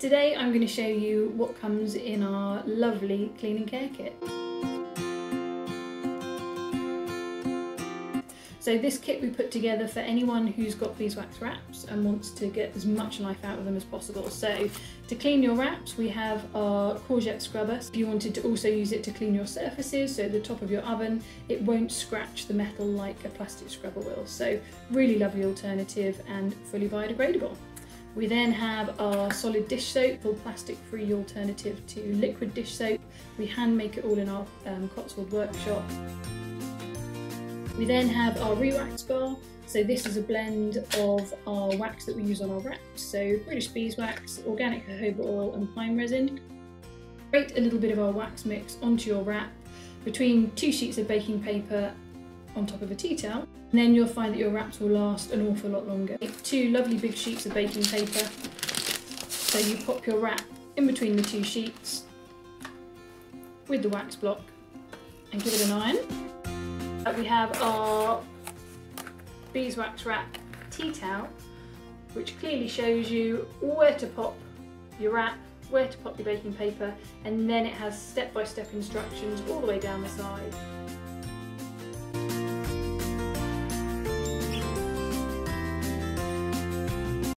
Today I'm going to show you what comes in our lovely clean and care kit. So this kit we put together for anyone who's got beeswax wraps and wants to get as much life out of them as possible. So to clean your wraps we have our courgette scrubber. If you wanted to also use it to clean your surfaces, so the top of your oven, it won't scratch the metal like a plastic scrubber will. So really lovely alternative and fully biodegradable. We then have our solid dish soap, full plastic-free alternative to liquid dish soap. We hand make it all in our Cotswold workshop. We then have our re-wax bar. So this is a blend of our wax that we use on our wraps. So British beeswax, organic jojoba oil and pine resin. Grate a little bit of our wax mix onto your wrap between 2 sheets of baking paper on top of a tea towel. And then you'll find that your wraps will last an awful lot longer. 2 lovely big sheets of baking paper. So you pop your wrap in between the 2 sheets with the wax block and give it an iron. We have our beeswax wrap tea towel, which clearly shows you where to pop your wrap, where to pop your baking paper, and then it has step-by-step instructions all the way down the side.